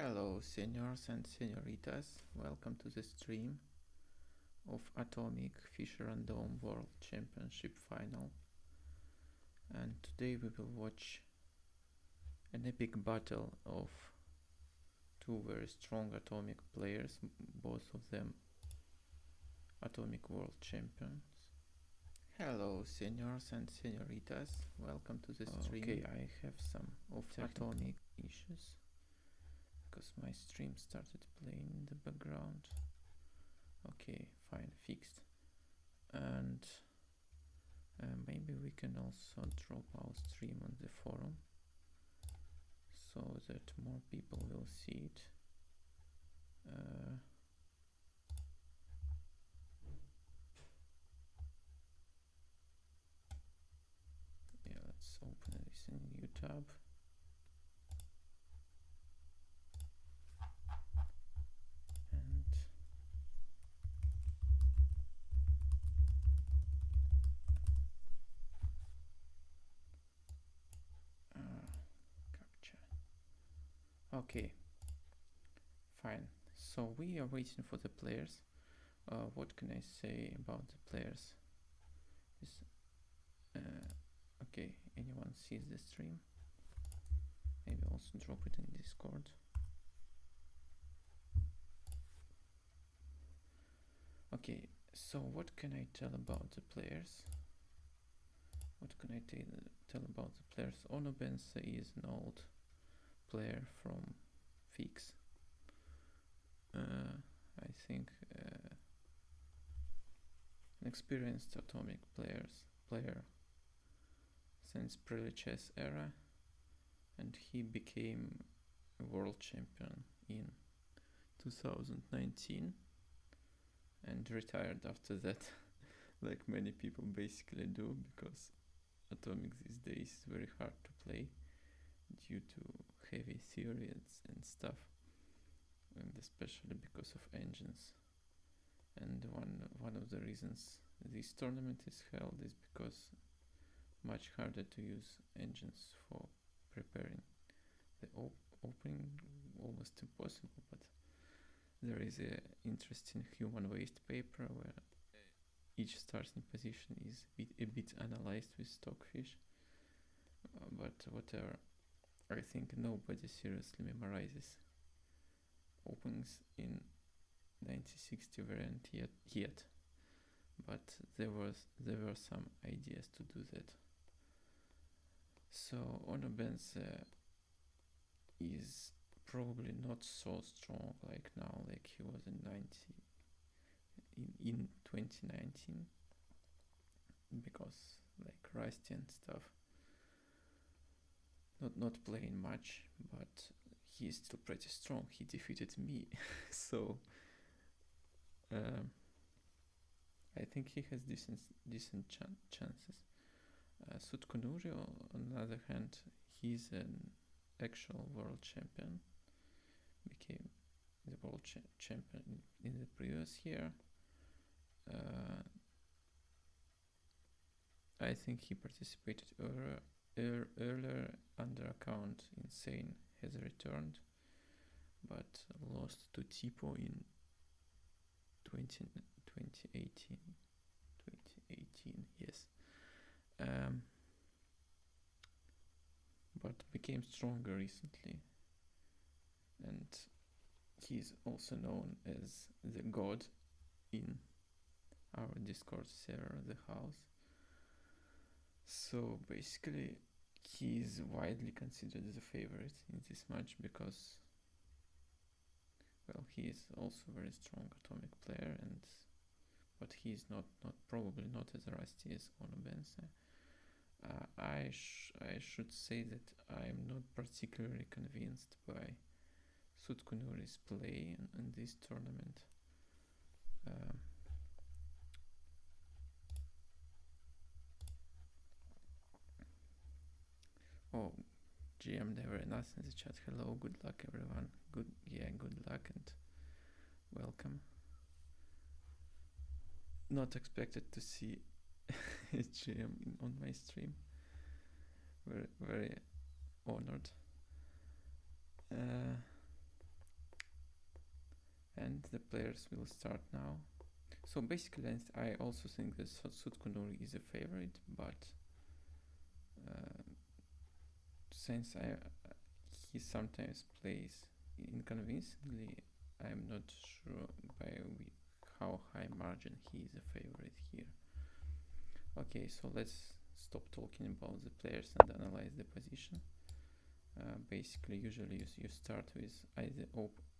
Hello, seniors and senoritas. Welcome to the stream of Atomic Fischerandom World Championship Final. And today we will watch an epic battle of two very strong atomic players, both of them Atomic World Champions. Hello, seniors and senoritas. Welcome to the stream. Okay, I have some of atomic issues because my stream started playing in the background. Okay, fine, fixed. And maybe we can also drop our stream on the forum so that more people will see it. Yeah, let's open this in a new tab. Okay, fine. So we are waiting for the players. What can I say about the players? Okay, anyone sees the stream? Maybe also drop it in Discord. Okay, so what can I tell about the players? What can I tell about the players? Onubense is an old player from Fix. I think an experienced atomic player since pre-chess era, and he became a world champion in 2019 and retired after that, like many people basically do, because atomic these days is very hard to play due to heavy theories and stuff, and especially because of engines. And one of the reasons this tournament is held is because much harder to use engines for preparing the opening, almost impossible. But there is a interesting human waste paper where each starting position is a bit analyzed with stockfish, but whatever. I think nobody seriously memorizes openings in 1960 variant yet, but there were some ideas to do that. So onubense is probably not so strong like now, like he was in 2019, because like rusty and stuff. Not playing much, but he is still pretty strong. He defeated me, so I think he has decent chances. Sutcunuri, on the other hand, he's an actual world champion. Became the world champion in the previous year. I think he participated earlier under account Insane has returned, but lost to Tipo in 2018, yes. But became stronger recently, and he's also known as the god in our Discord server, the house. So basically he is widely considered the favorite in this match because, well, he is also a very strong atomic player, but he is probably not as rusty as onubense. I should say that I am not particularly convinced by sutcunuri's play in this tournament. Oh, GM never enough in the chat. Hello, good luck everyone. Good luck and welcome. Not expected to see a GM on my stream. Very honored. And the players will start now. So basically I also think that sutcunuri is a favorite, but since he sometimes plays inconvincingly, I'm not sure by how high margin he is a favorite here. Okay, so let's stop talking about the players and analyze the position. Basically, usually you start with either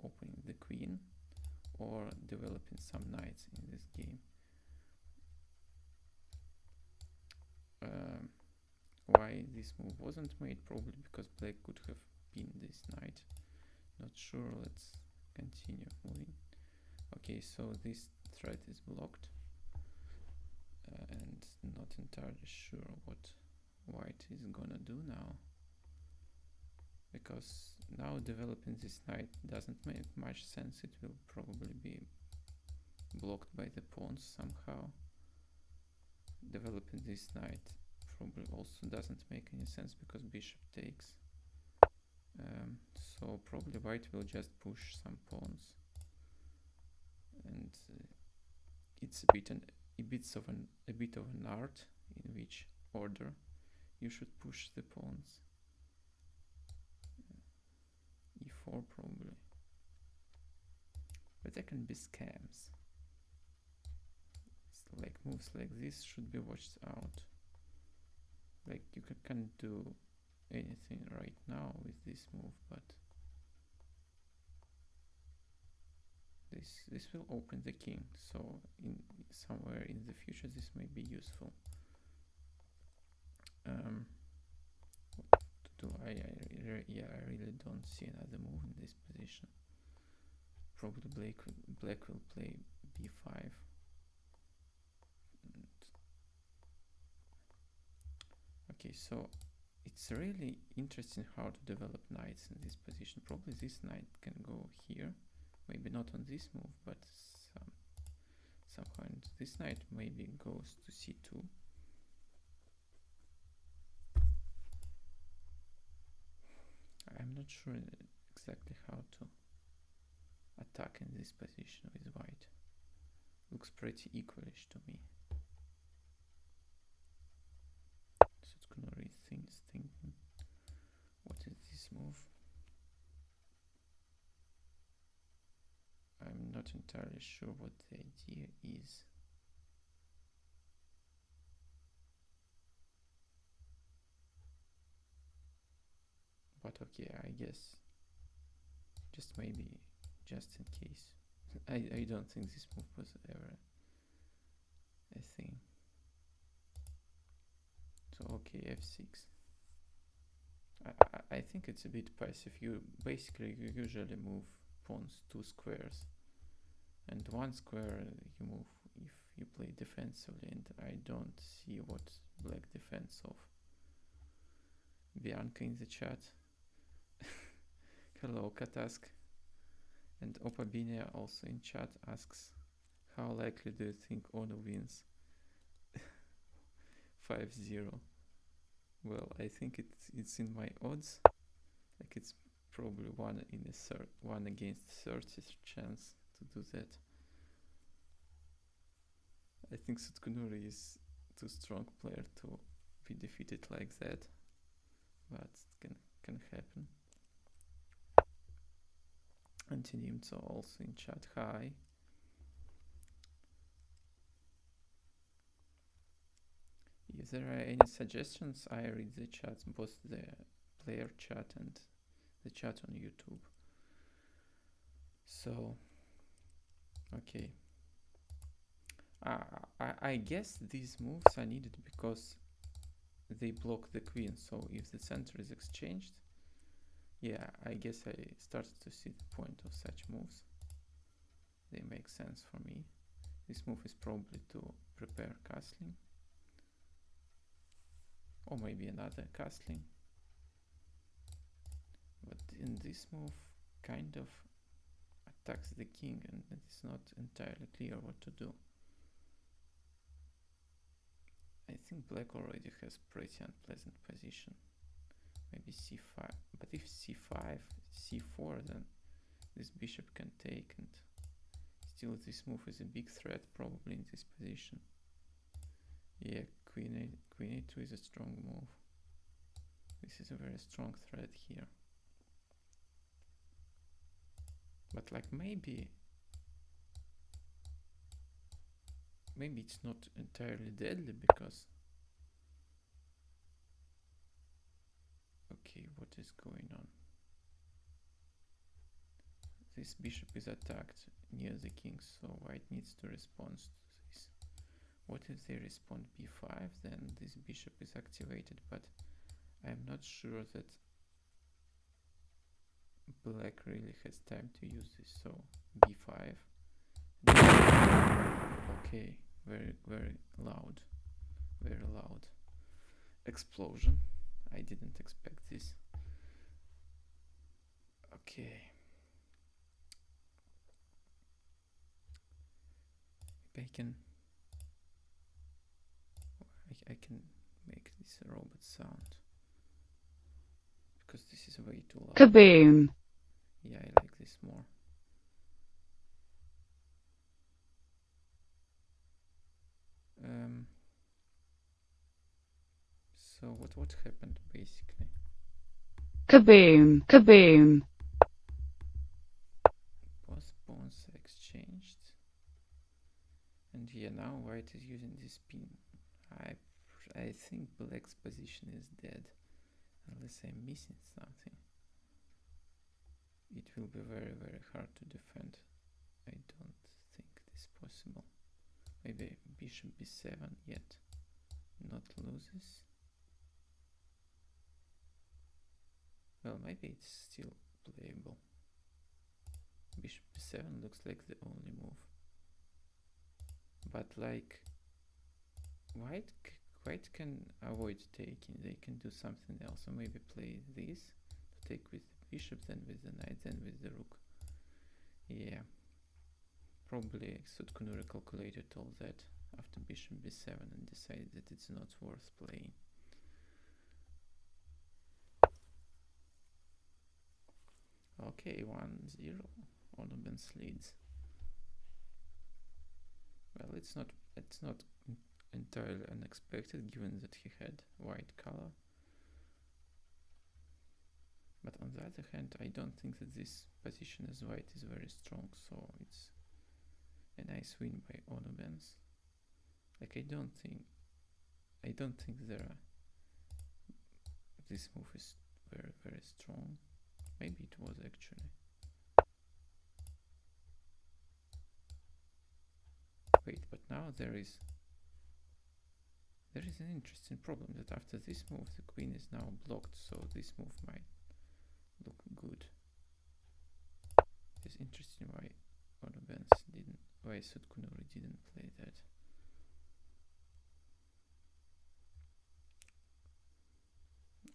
opening the queen or developing some knights in this game. Why this move wasn't made? Probably because black could have pinned this knight. Not sure. Let's continue moving. Okay, so this threat is blocked, and not entirely sure what white is gonna do now, because now developing this knight doesn't make much sense. It will probably be blocked by the pawns somehow. Developing this knight probably also doesn't make any sense because bishop takes. So probably white will just push some pawns, and it's a bit of an art in which order you should push the pawns. E4 probably, but there can be scams. Like moves like this should be watched out. Like you can't do anything right now with this move, but this will open the king, so in somewhere in the future this may be useful. What to do? I really don't see another move in this position. Probably black will play b5. Okay, so it's really interesting how to develop knights in this position. Probably this knight can go here, maybe not on this move, but somehow this knight maybe goes to c2. I'm not sure exactly how to attack in this position with white. Looks pretty equalish to me. Sutcunuri is thinking, what is this move? I'm not entirely sure what the idea is. But okay, I guess just maybe just in case. I don't think this move was ever a thing. So okay, f6. I think it's a bit passive. You usually move pawns 2 squares, and 1 square you move if you play defensively, and I don't see what black defends of. Bianca in the chat. Hello, Katask. And Opabinia also in chat asks, how likely do you think Onu wins? 5-0. Well, I think it's in my odds. Like it's probably 1 against 30 chance to do that. I think Sutcunuri is too strong player to be defeated like that, but it can happen. Antinimco also in chat, hi. If there are any suggestions, I read the chats, both the player chat and the chat on YouTube. So, okay. I guess these moves are needed because they block the queen, so if the center is exchanged, yeah, I guess I started to see the point of such moves. They make sense for me. This move is probably to prepare castling, or maybe another castling. But in this move kind of attacks the king, and it's not entirely clear what to do. I think black already has pretty unpleasant position. Maybe c5, but if c5, c4, then this bishop can take, and still this move is a big threat probably in this position. Yeah, queen a2 is a strong move. This is a very strong threat here. But like maybe it's not entirely deadly because okay, what is going on? This bishop is attacked near the king, so white needs to respond to this. What if they respond b5? Then this bishop is activated, but I'm not sure that black really has time to use this. So b5. Okay, very loud, very loud explosion. I didn't expect this. Okay. Maybe I can make this a robot sound because this is way too loud. Kaboom! Yeah, I like this more. So what happened basically? Kaboom! Kaboom! Both pawns exchanged, and yeah, now white is using this pin. I think black's position is dead, unless I'm missing something. It will be very hard to defend. I don't think this possible. Maybe bishop b7 yet not loses. Well, maybe it's still playable. Bishop b7 looks like the only move. But like white can avoid taking. They can do something else, or maybe play this to take with the bishop, then with the knight, then with the rook. Yeah, probably sutcunuri calculated all that after bishop b7 and decided that it's not worth playing. Okay, 1-0. Onubense leads. Well, it's not entirely unexpected given that he had white color. But on the other hand, I don't think that this position as white is very strong, so it's a nice win by onubense. Like I don't think this move is very strong. Maybe it was actually. Wait, but now there is an interesting problem that after this move the queen is now blocked, so this move might look good. It's interesting why sutcunuri didn't play that.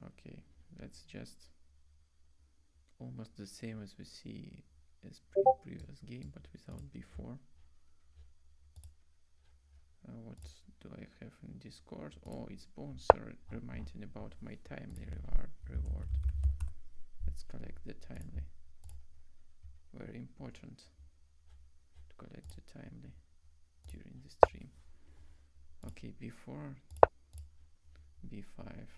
Okay, that's just almost the same as we see as previous game, but without b4. What do I have in Discord? Oh, it's bones reminding about my timely reward. Let's collect the timely. Very important to collect the timely during the stream. Okay, b4, b5.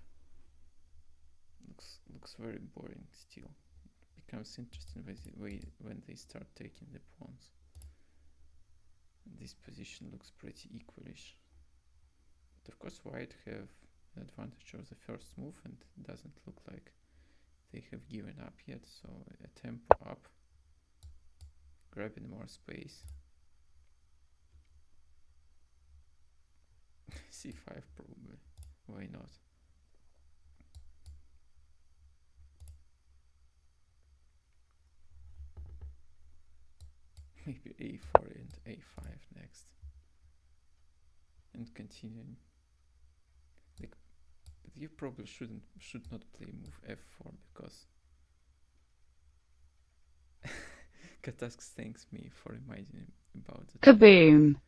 Looks very boring still. It becomes interesting when they start taking the pawns. This position looks pretty equalish. But of course white have the advantage of the first move and it doesn't look like they have given up yet, so a tempo up, grabbing more space. c5 probably, why not? Maybe a4 and a5 next, and continuing. Like, but you probably should not play move f4 because Katasks thanks me for reminding him about it. Kaboom!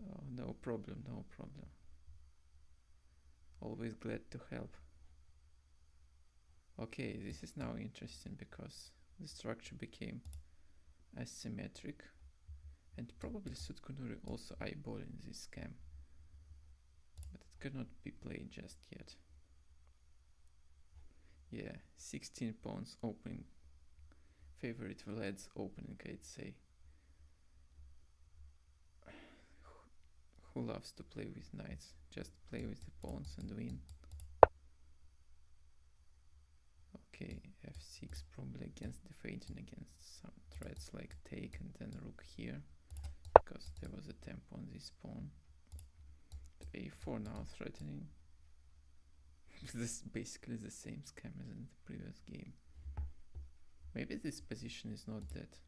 Oh, no problem. Always glad to help. Okay, this is now interesting because the structure became asymmetric And probably sutcunuri also eyeballing this scam, but it cannot be played just yet. Yeah, 16 pawns opening. Favorite Vlad's opening, I'd say. Who loves to play with knights? Just play with the pawns and win. Okay, f6 probably against defending against some threats like take and then rook here, because there was a tempo on this pawn. a4 now threatening. This is basically the same scam as in the previous game. Maybe this position is not that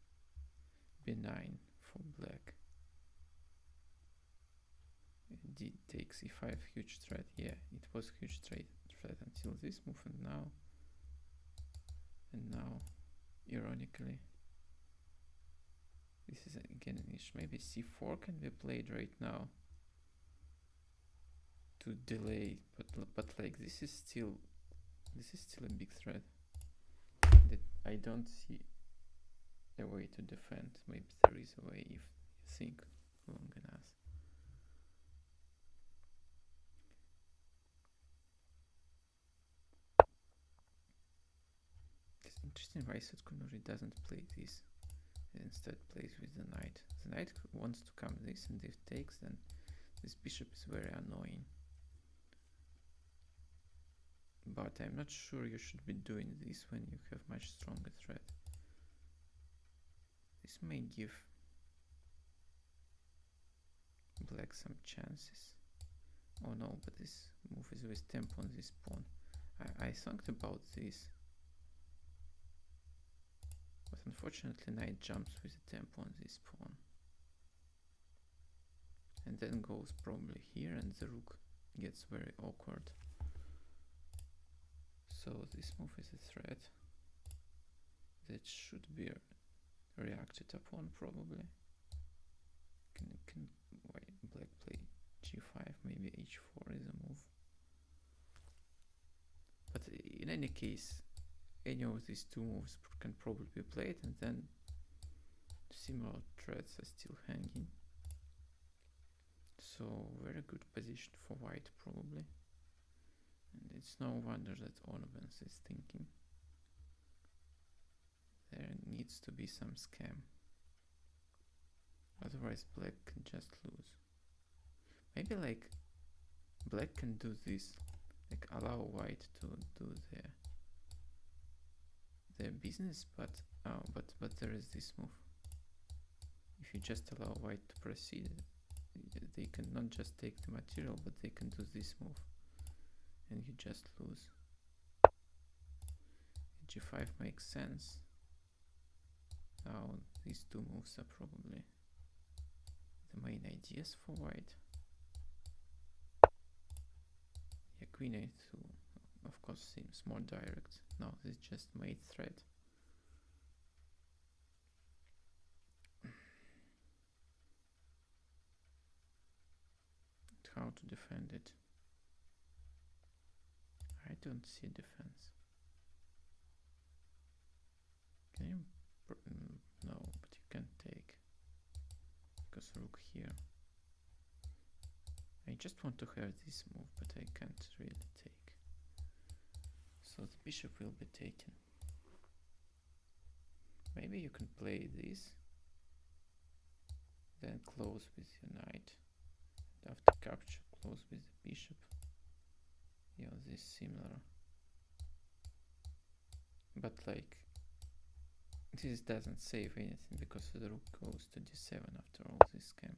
benign for black. D takes e5, huge threat. Yeah, it was huge threat until this move, and now, ironically, this is again an issue. Maybe c4 can be played right now to delay, but like this is still a big threat that I don't see a way to defend. Maybe there is a way if you think long enough. It's interesting why sutcunuri doesn't play this and instead plays with the knight. The knight wants to come this, and if takes, then this bishop is very annoying. But I'm not sure you should be doing this when you have much stronger threat. This may give black some chances. Oh no, but this move is with tempo on this pawn. I thought about this, but unfortunately knight jumps with a tempo on this pawn and then goes probably here, and the rook gets very awkward. So this move is a threat that should be reacted upon probably. Can black play g5, maybe h4 is a move. But in any case, any of these two moves can probably be played, and then similar threats are still hanging. So very good position for white probably. And it's no wonder that onubense is thinking there needs to be some scam. Otherwise black can just lose. Maybe like black can do this, like allow white to do their business, but there is this move. If you just allow white to proceed, they can not just take the material, but they can do this move, and you just lose. g5 makes sense. Now these two moves are probably the main ideas for white. Yeah, queen a2 of course seems more direct. Now this just made threat. How to defend it? I don't see defense. Can you? No, but you can take, because rook here. I just want to have this move, but I can't really take. So the bishop will be taken. Maybe you can play this, then close with your knight, and after capture close with the bishop. Yeah, this similar. But like, this doesn't save anything because the rook goes to d7 after all this scam.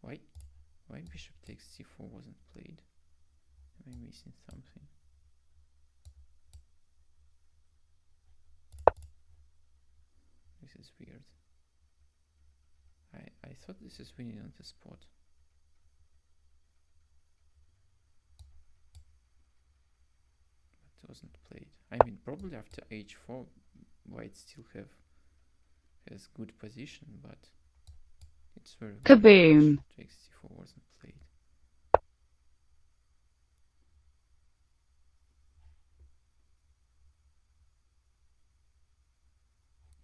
Why bishop takes c4 wasn't played? Am I missing something? This is weird. I thought this is winning on the spot. But it wasn't played. I mean, probably after h4 white still has good position, but it's very Kaboom! takes c4 wasn't played.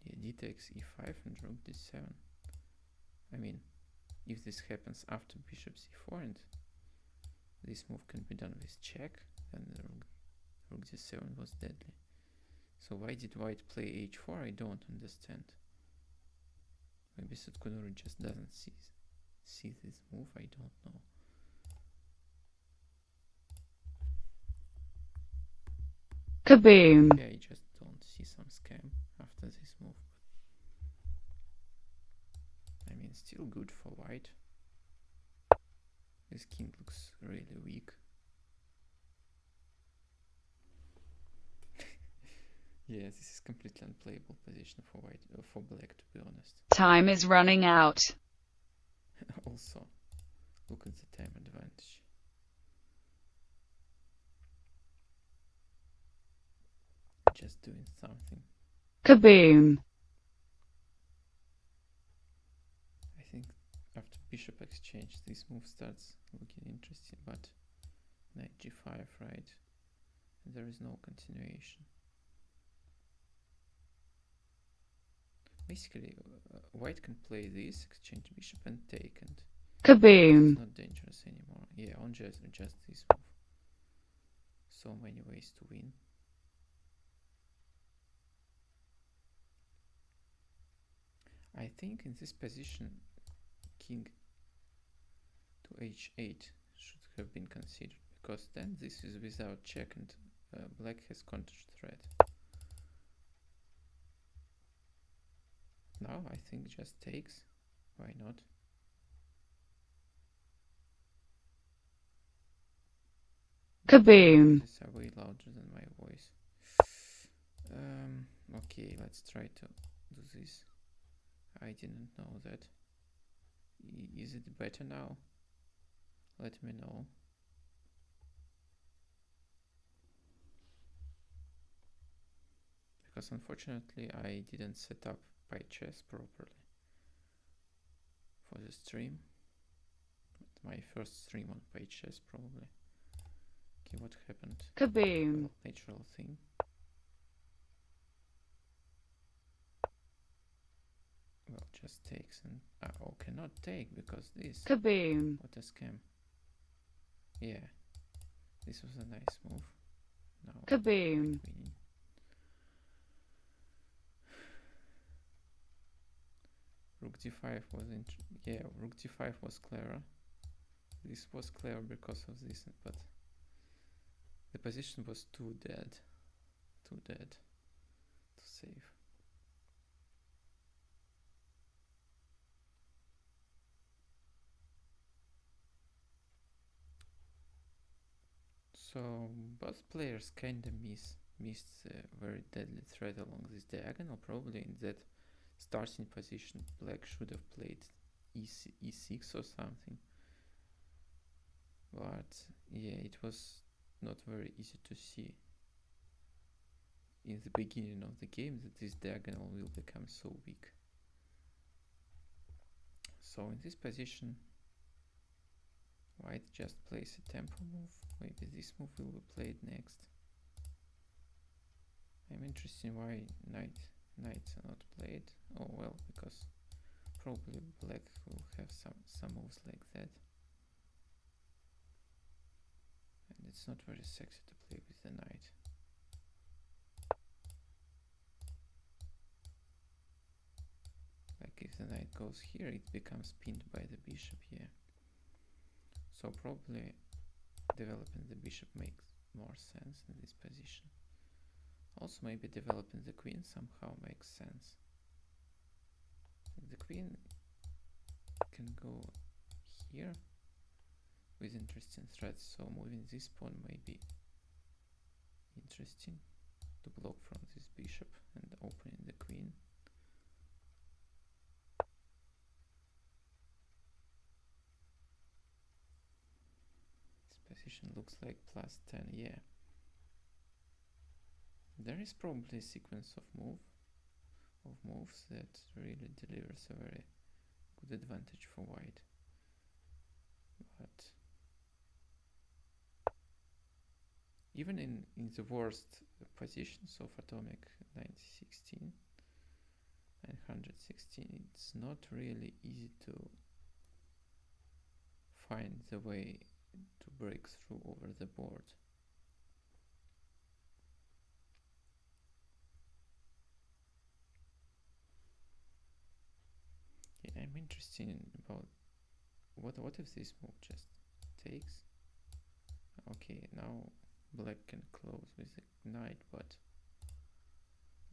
Yeah, d takes e5 and rook d7. I mean, if this happens after bishop c4 and this move can be done with check, then the rook d7 was deadly. So why did white play h4? I don't understand. Maybe sutcunuri just doesn't see this move, I don't know. Kaboom! Yeah, I just don't see some scam after this move. But I mean, still good for white. This king looks really weak. Yeah, this is completely unplayable position for white, for black, to be honest. Time is running out. Also, look at the time advantage. Just doing something. Kaboom! I think after bishop exchange, this move starts looking interesting, but knight g5, right? And there is no continuation. Basically, white can play this, exchange bishop and take, and Kaboom! it's not dangerous anymore. Yeah, on just this move. So many ways to win. I think in this position, king to h8 should have been considered, because then this is without check and black has counter threat. Now I think just takes. Why not? Kaboom! These are way louder than my voice. Okay, let's try to do this. I didn't know that. Is it better now? Let me know. Because unfortunately I didn't set up PyChess properly for the stream. My first stream on PyChess probably. Okay, what happened? Kaboom! Well, natural thing. Well, just takes and oh, cannot take because this. Kaboom! What a scam. Yeah, this was a nice move. Now Kaboom! winning. Rook d5 was rook d5 was clever. This was clever because of this, but the position was too dead to save. So both players kinda missed a very deadly threat along this diagonal. Probably in that starting position, black should have played e6 or something. But yeah, it was not very easy to see in the beginning of the game that this diagonal will become so weak. So in this position, white just plays a tempo move. Maybe this move will be played next. I'm interested in why knights are not played. Oh well, because probably black will have some moves like that. And it's not very sexy to play with the knight. Like if the knight goes here, it becomes pinned by the bishop here. So probably developing the bishop makes more sense in this position. Also maybe developing the queen somehow makes sense. The queen can go here with interesting threats, so moving this pawn may be interesting to block from this bishop and opening the queen. This position looks like plus 10, yeah. There is probably a sequence of moves that really delivers a very good advantage for white. But even in the worst positions of atomic 1916 and 116, it's not really easy to find the way to break through over the board. Yeah, I'm interested in about what if this move just takes. Okay, now black can close with the knight, but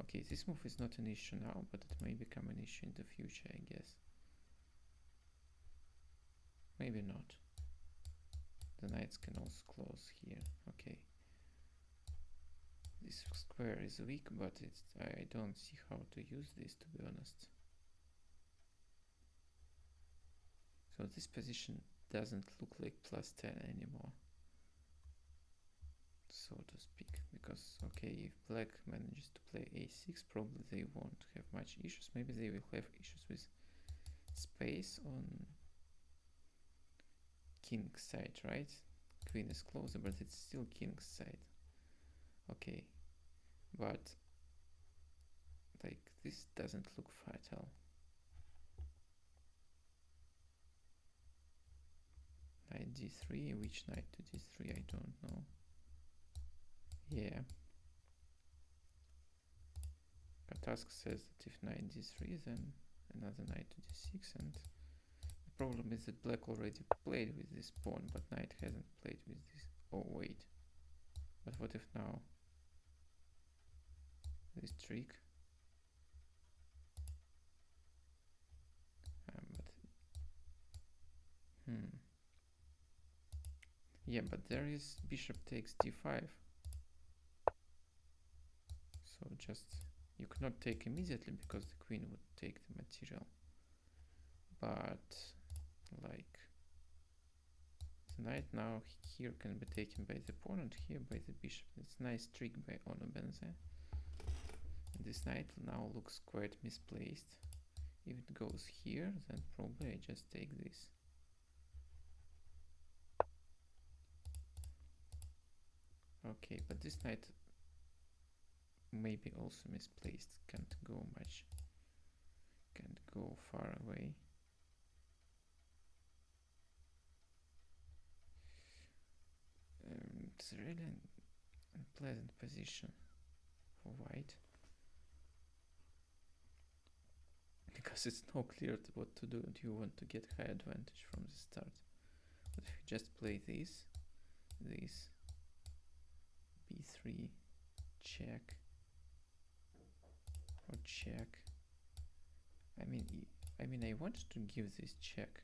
okay, this move is not an issue now, but it may become an issue in the future, I guess. Maybe not. The knights can also close here. Okay. This square is weak, but I don't see how to use this, to be honest. So this position doesn't look like +10 anymore, so to speak, because okay, if black manages to play a6, probably they won't have much issues. Maybe they will have issues with space on king side, right? Queen is closer, but it's still king's side. Okay, but like this doesn't look fatal. Knight d3, which knight to d3, I don't know. Yeah. Katask says that if knight d3, then another knight to d6, and the problem is that black already played with this pawn, but knight hasn't played with this. Oh wait, but what if now this trick? Yeah, but there is bishop takes d5. So just, you cannot take immediately because the queen would take the material. But like the knight now here can be taken by the pawn and here by the bishop. It's a nice trick by onubense. And this knight now looks quite misplaced. If it goes here, then probably I just take this. Okay, but this knight may be also misplaced, can't go much, can't go far away. It's really an unpleasant position for white, because it's not clear what to do. Do you want to get high advantage from the start? But if you just play this b3, check, or check. I mean, I wanted to give this check.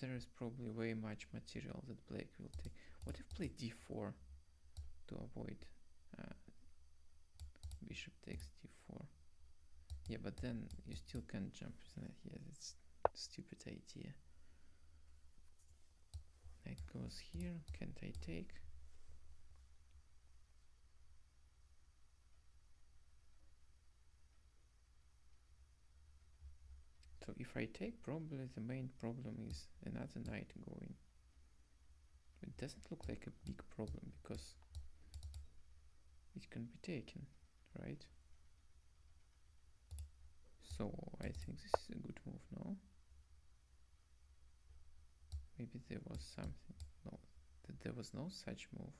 There is probably way much material that black will take. What if play d4 to avoid bishop takes d4? Yeah, but then you still can't jump. Yeah, that's a stupid idea. Knight goes here. Can't I take? So if I take, probably the main problem is another knight going. It doesn't look like a big problem because it can be taken, right? So I think this is a good move, no? Maybe there was something. No, there was no such move.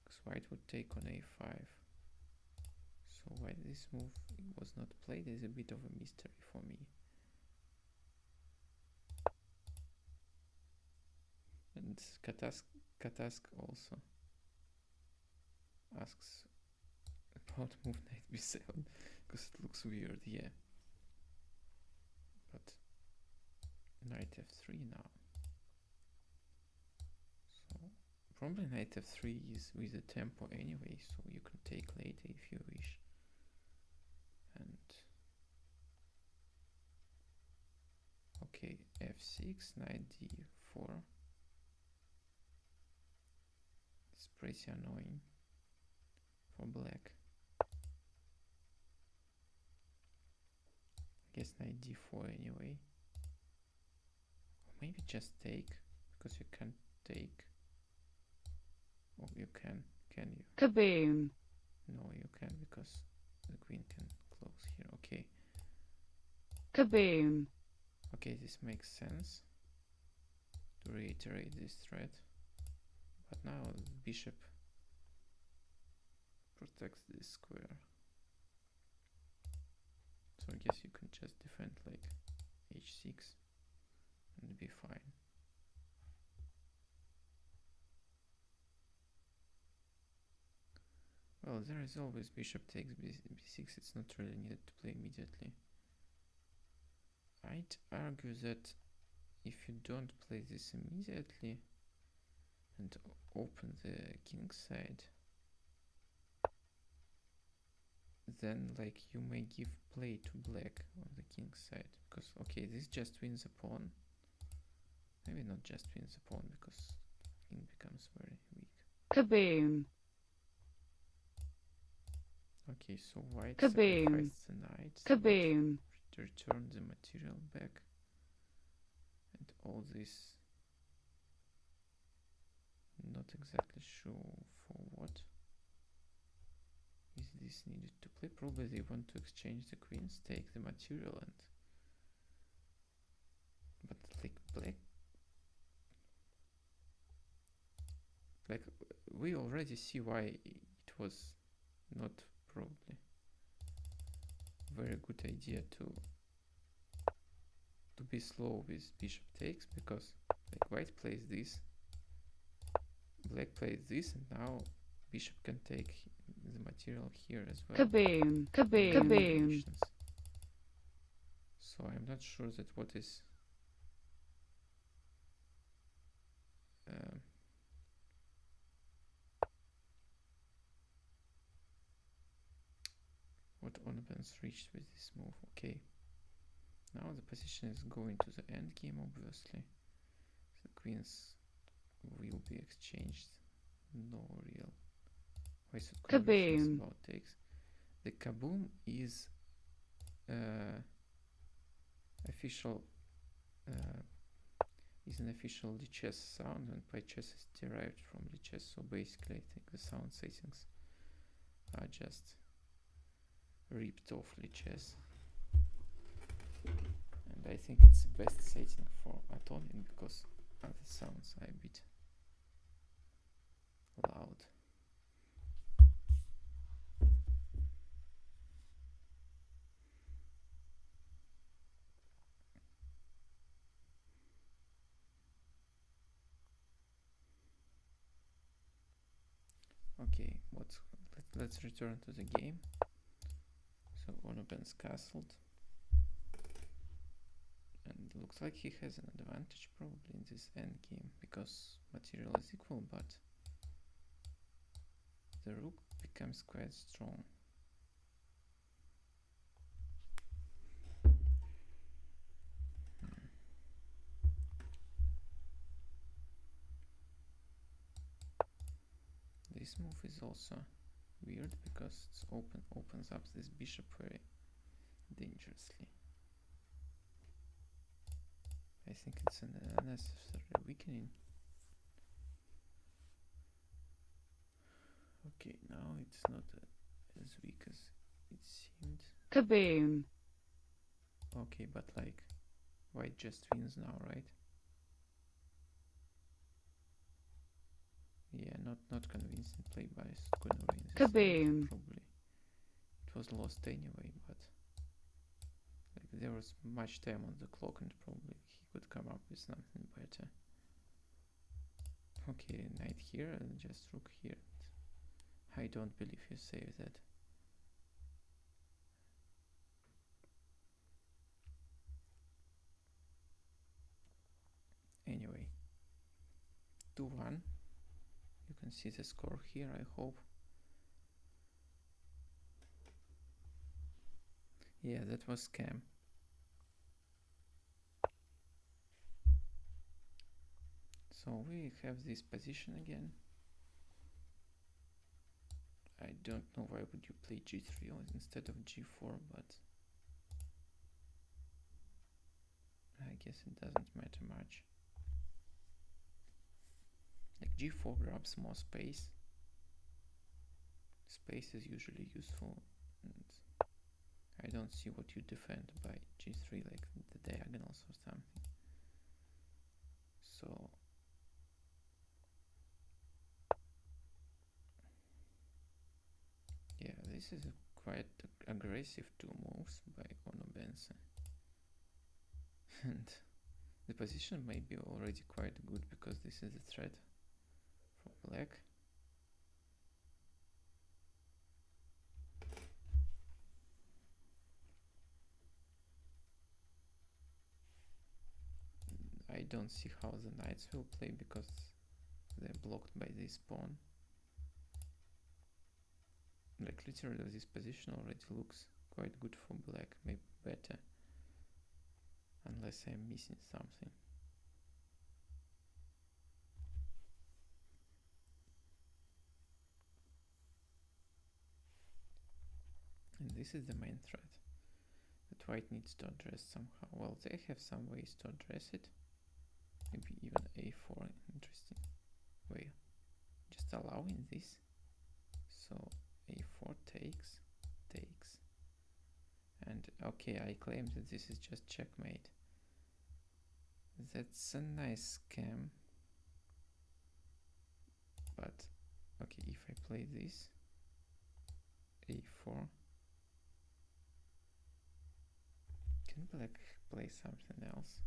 Because white would take on a5. So why this move was not played is a bit of a mystery for me. And Katask also asks about move knight b7 because it looks weird, yeah. But knight f3 now. So probably knight f3 is with the tempo anyway, so you can take later if you wish. And okay, f6, knight d4. It's pretty annoying for black. I guess knight d4 anyway. Or maybe just take, because you can't take. Oh, you can you? Kaboom! No, you can, because the queen Kaboom. Okay, this makes sense to reiterate this threat. But now the bishop protects this square. So I guess you can just defend like h6 and be fine. Well, there is always bishop takes b6, it's not really needed to play immediately. I'd argue that if you don't play this immediately and open the king side, then like you may give play to black on the king side, because okay, this just wins a pawn. Maybe not just wins a pawn, because king becomes very weak. Kaboom. Okay, so white Kaboom. sacrificed the knight. Kaboom. Return the material back. And all this, not exactly sure for what is this needed to play. Probably they want to exchange the queens, take the material, and but like black, we already see why it was not probably very good idea to be slow with bishop takes, because like white plays this, black plays this, and now bishop can take the material here as well. Kaboom. Kaboom. Kaboom. So I'm not sure that what is what onubense reached with this move. Okay, now the position is going to the end game, obviously. The queens will be exchanged. No real. Why Kaboom. about takes. The kaboom is official. Is an official lichess sound, and PyChess is derived from lichess. So basically, I think the sound settings are just ripped off lichess, and I think it's the best setting for atoning, because other sounds are a bit loud. Okay, let's return to the game. So onubense castled, and looks like he has an advantage probably in this end game, because material is equal, but the rook becomes quite strong. This move is also weird, because it's opens up this bishop very dangerously. I think it's an unnecessary weakening. Okay, now it's not as weak as it seemed. Kaboom. Okay, but like white just wins now, right? Yeah, not convincing play by sutcunuri in this Kaboom. probably it was lost anyway, but like there was much time on the clock, and probably he could come up with something better. Okay, knight here and just rook here. I don't believe you saved that. Anyway, 2-1. You can see the score here, I hope. Yeah, that was scam. So we have this position again. I don't know why would you play g3 instead of g4, but I guess it doesn't matter much. Like g4 grabs more space. Space is usually useful, and I don't don't see what you defend by g3, like the diagonals or something. So yeah, this is a quite aggressive two moves by onubense. And the position may be already quite good because this is a threat for black. I don't see how the knights will play because they're blocked by this pawn. Like literally this position already looks quite good for black, maybe better, unless I'm missing something. And this is the main threat that white needs to address somehow. Well, they have some ways to address it. Maybe even a4, interesting way. Just allowing this. So a4 takes. And okay, I claim that this is just checkmate. That's a nice scam. But okay, if I play this, a4, can black play something else?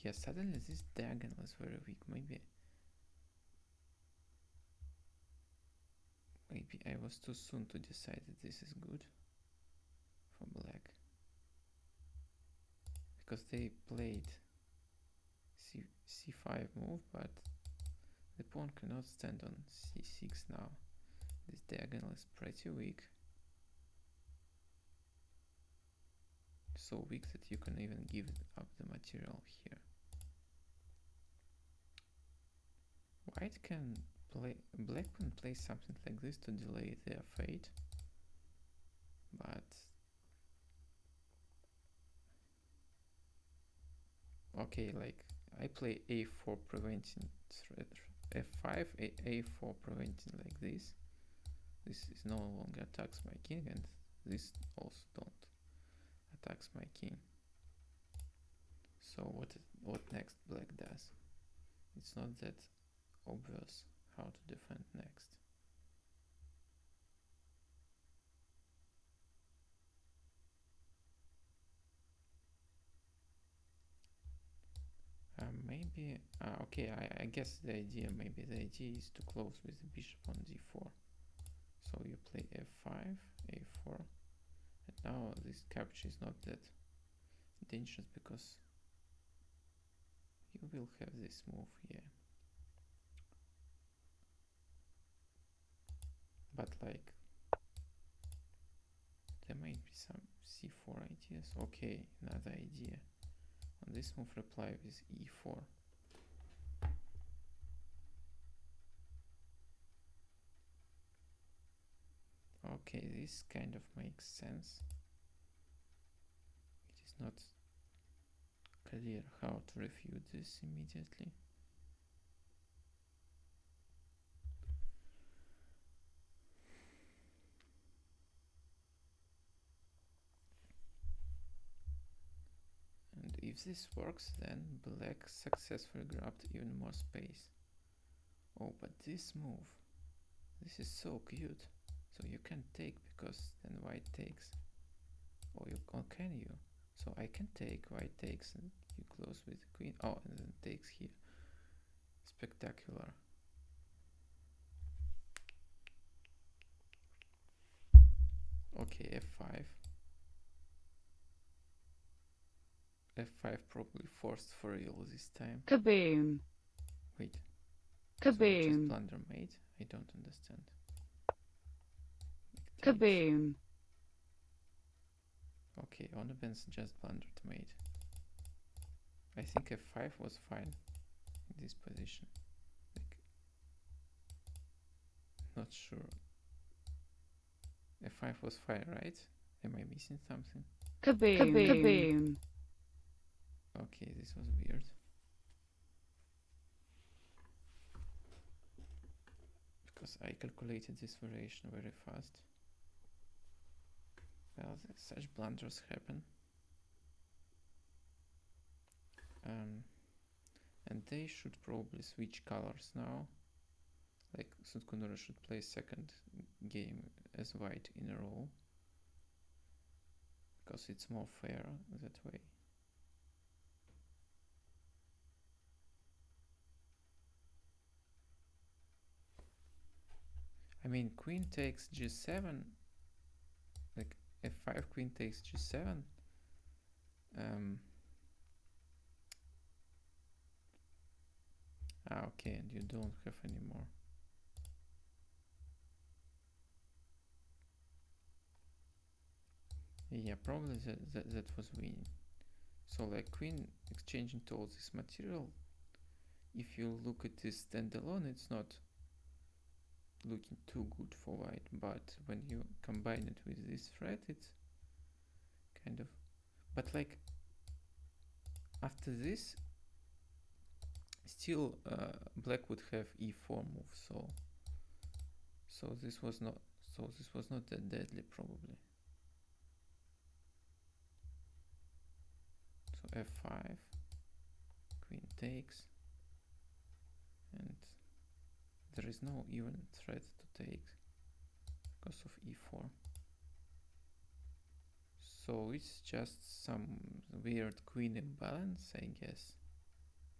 Yeah, suddenly this diagonal is very weak. Maybe I was too soon to decide that this is good for black. Because they played c5 move, but the pawn cannot stand on c6 now. This diagonal is pretty weak. So weak that you can even give up the material here. White can play, black can play something like this to delay their fate, but okay, like I play a4 preventing threat, f5, a4 preventing like this. This is no longer attacks my king, and this also don't attacks my king. So what next black does? It's not that obvious how to defend next. Maybe okay, I guess the idea is to close with the bishop on d4. So you play f5, a4, and now this capture is not that dangerous because you will have this move here. But like there might be some c4 ideas. Okay, another idea. On this move reply with e4. Okay, this kind of makes sense. It is not clear how to refute this immediately. And if this works, then black successfully grabbed even more space. Oh, but this move, this is so cute. So you can take because then white takes. Or can you? So I can take, white takes, and you close with the queen. Oh, and then takes here. Spectacular. Okay, f5. f5 probably forced for real this time. Kaboom. Wait. Kaboom. So just blunder mate? I don't understand. Kaboom. Okay, onubense just blundered mate. I think f5 was fine in this position. Like, not sure. f5 was fine, right? Am I missing something? Kaboom. Kaboom. Okay, this was weird. because I calculated this variation very fast. Well, such blunders happen. And they should probably switch colors now. Like Sutcunuri should play second game as white in a row, because it's more fair that way. I mean, queen takes g7, like f5, queen takes g7. Okay, and you don't have any more. Yeah, probably that was winning. So like queen exchanging towards this material, if you look at this standalone, it's not looking too good for white, but when you combine it with this threat, it's kind of, but like after this still black would have e4 move, so this was not that deadly probably. So f5, queen takes, and there is no even threat to take because of e4. So it's just some weird queen imbalance, I guess.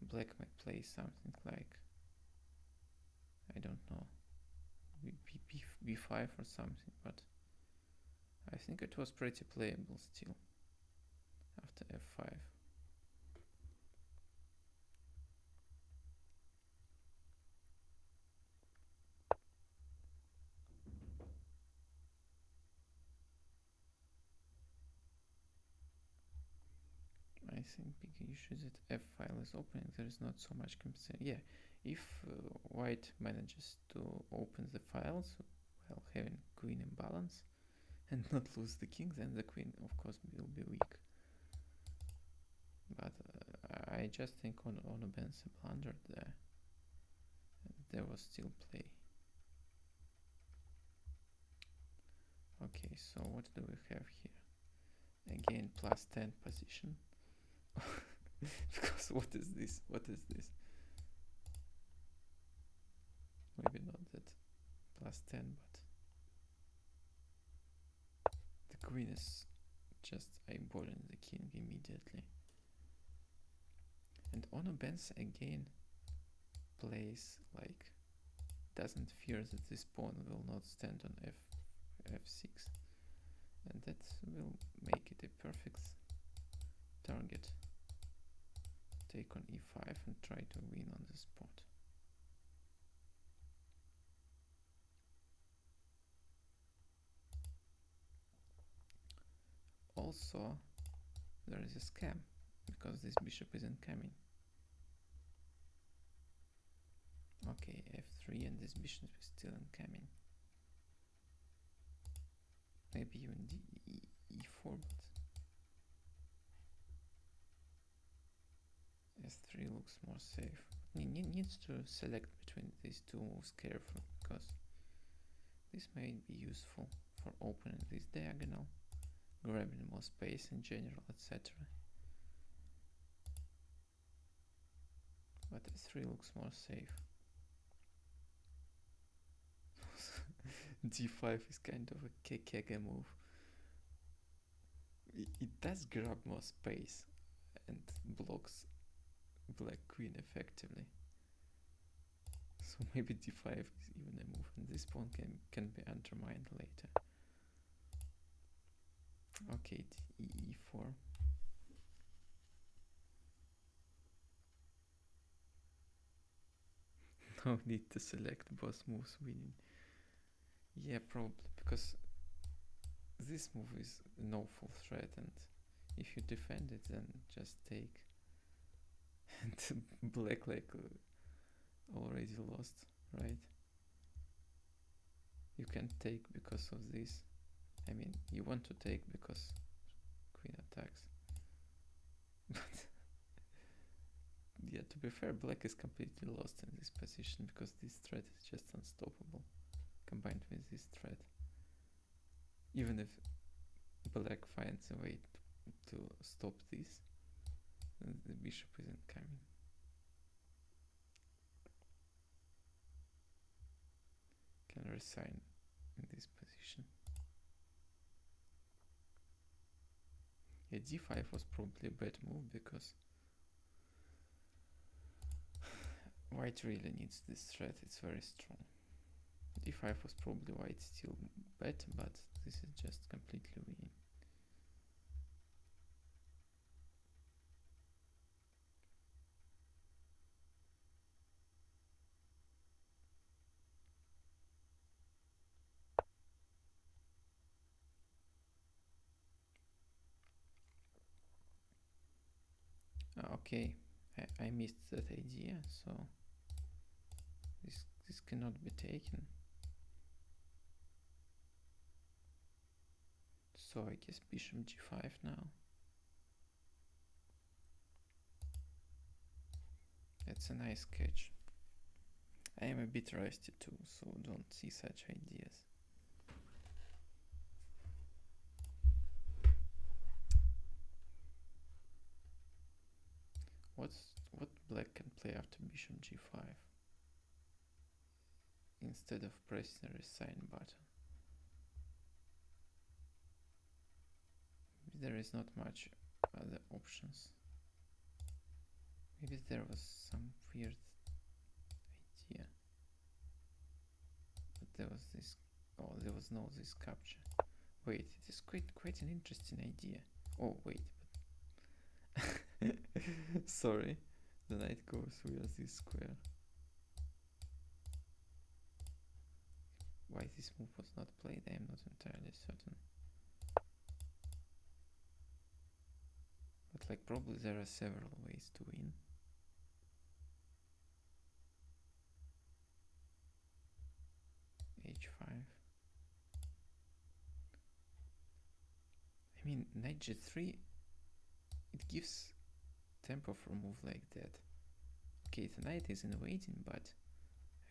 Black might play something like, I don't know, b5 or something, but I think it was pretty playable still after f5. I think big issue is that f file is opening, there is not so much compensation. Yeah, if white manages to open the files while having queen imbalance and not lose the king, then the queen of course will be weak. But I just think onubense blundered there, and there was still play. Okay, so what do we have here? Again, plus 10 position. Because what is this? Maybe not that plus 10, but the queen is just eyeballing the king immediately. And onubense again plays like, doesn't fear that this pawn will not stand on f6, and that will make it a perfect target. Take on e5 and try to win on the spot. Also, there is a scam because this bishop isn't coming. Okay, f3, and this bishop is still incoming. Maybe even e4, but s3 looks more safe. Needs to select between these two moves carefully, because this may be useful for opening this diagonal, grabbing more space in general, etc. But s3 looks more safe. d5 is kind of a keke move. It does grab more space and blocks black queen effectively. So maybe d5 is even a move, and this pawn can be undermined later. Okay, e4. No need to select both moves winning. Yeah, probably, because this move is no full threat, and if you defend it, then just take. And black like already lost, right? You can't take because of this. I mean, you want to take because queen attacks. But yeah, to be fair, black is completely lost in this position because this threat is just unstoppable combined with this threat. Even if black finds a way to stop this, the bishop isn't coming. Can resign in this position. Yeah, d5 was probably a bad move because white really needs this threat, it's very strong. d5 was probably white still bad, but this is just completely winning. Okay, I missed that idea, so this cannot be taken. So I guess bishop g5 now. That's a nice catch. I am a bit rusty too, so don't see such ideas. What black can play after bishop g5 instead of pressing the resign button? There is not much other options. Maybe there was some weird idea, but there was this. Oh, there was no this capture. Wait, it is quite an interesting idea. Oh wait, but sorry, the knight goes via this square. Why this move was not played, I am not entirely certain. But like probably there are several ways to win. h5. I mean, knight g3, it gives tempo for a move like that. Okay, the knight is in waiting, but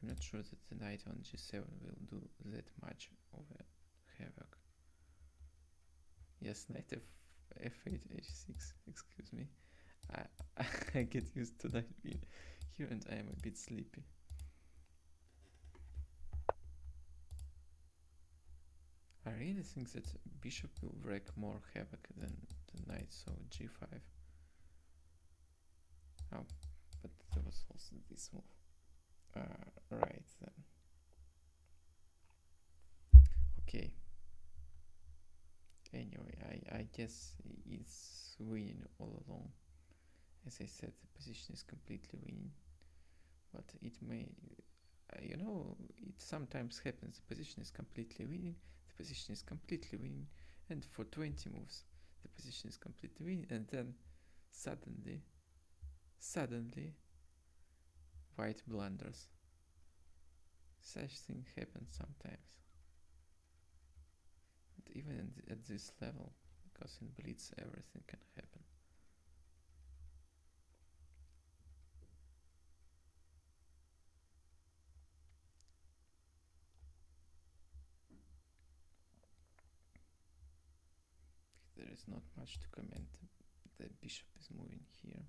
I'm not sure that the knight on g7 will do that much of a havoc. Yes, knight f8, h6, excuse me. I get used to knight being here and I am a bit sleepy. I really think that bishop will wreak more havoc than the knight, so g5. Oh, but there was also this move. Right then. Okay. Anyway, I guess it's winning all along. As I said, the position is completely winning. But it may, you know, it sometimes happens. The position is completely winning. The position is completely winning. And for 20 moves, the position is completely winning. And then suddenly, white blunders. Such thing happens sometimes. But even at this level, because in Blitz everything can happen. There is not much to comment. The bishop is moving here.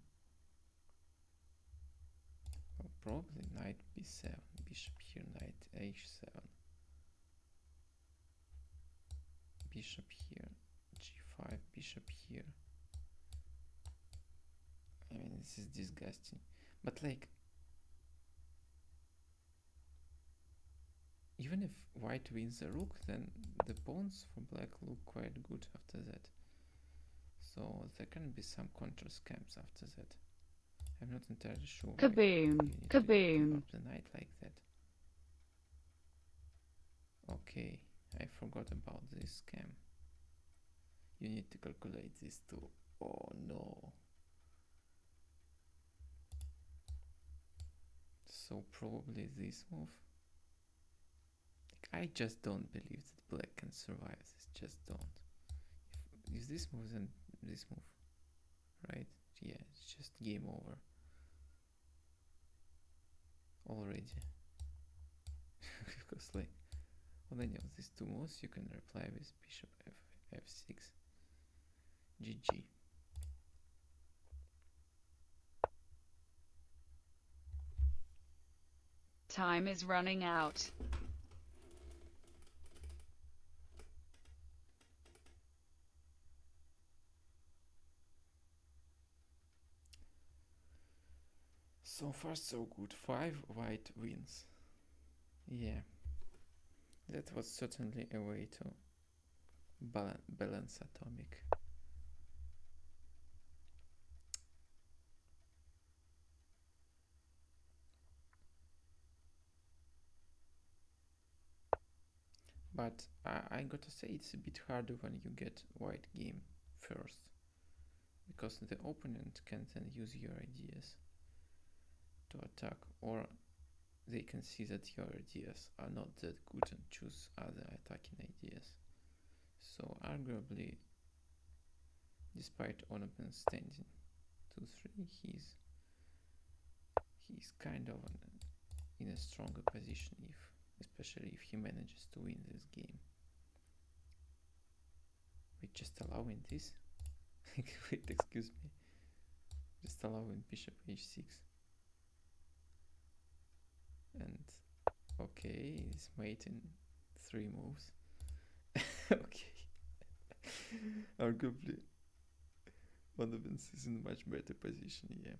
Well, probably knight b7, bishop here, knight h7, bishop here, g5, bishop here. I mean, this is disgusting. But like, even if white wins the rook, then the pawns for black look quite good after that. So there can be some counter scams after that. I'm not entirely sure. Kaboom! Kaboom! Give up the knight like that. Okay, I forgot about this scam. You need to calculate this too. Oh no. So probably this move. I just don't believe that black can survive this. Just don't. If this move, then this move, right? Yeah, it's just game over. already. Because like on any of these two moves you can reply with bishop f6. GG. Time is running out. So far so good. 5 white wins. Yeah, that was certainly a way to balance atomic. But I gotta say it's a bit harder when you get white game first, because the opponent can then use your ideas to attack, or they can see that your ideas are not that good and choose other attacking ideas. So arguably, despite onubense standing 2-3, he's kind of in a stronger position, especially if he manages to win this game. Wait, just allowing this? Wait, excuse me. Just allowing bishop h6. And okay, he's mate in 3 moves. Okay. Arguably, onubense is in much better position, yeah.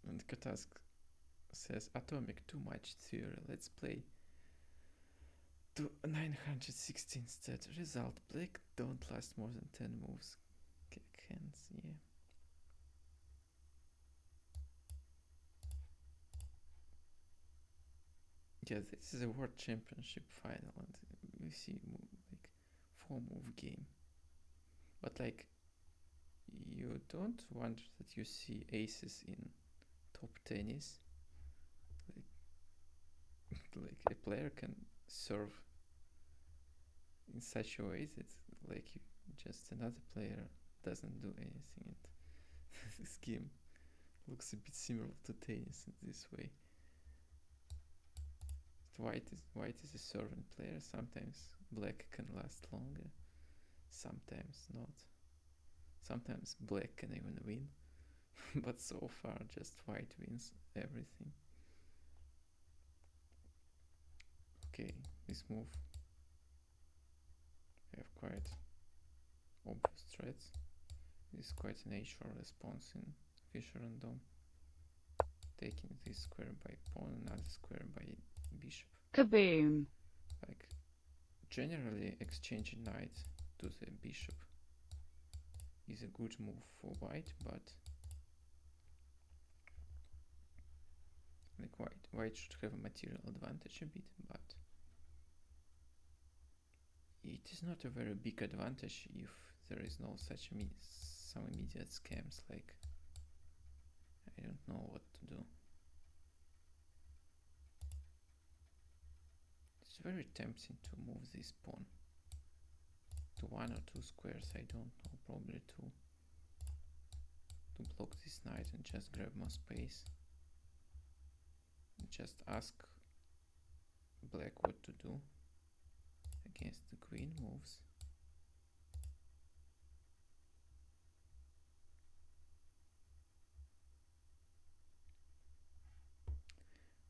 And Katask says atomic too much theory, let's play to 960 instead. Result, black don't last more than 10 moves. Kick hands, yeah. Yeah, this is a world championship final and we see like 4-move game. But like, you don't wonder that you see aces in top tennis. Like a player can serve in such a way that like just another player doesn't do anything, and this game looks a bit similar to tennis in this way. White is a servant player. Sometimes black can last longer, sometimes not. Sometimes black can even win, but so far just white wins everything. Okay, this move have quite obvious threats. This is quite a natural response in Fischerandom. Taking this square by pawn, another square by bishop. Kaboom! Like, generally exchanging knight to the bishop is a good move for white, but like white should have a material advantage a bit, but it is not a very big advantage if there is no such some immediate scams like I don't know what to do. It's very tempting to move this pawn to 1 or 2 squares, I don't know, probably 2, to block this knight and just grab more space. And just ask black what to do against the queen moves.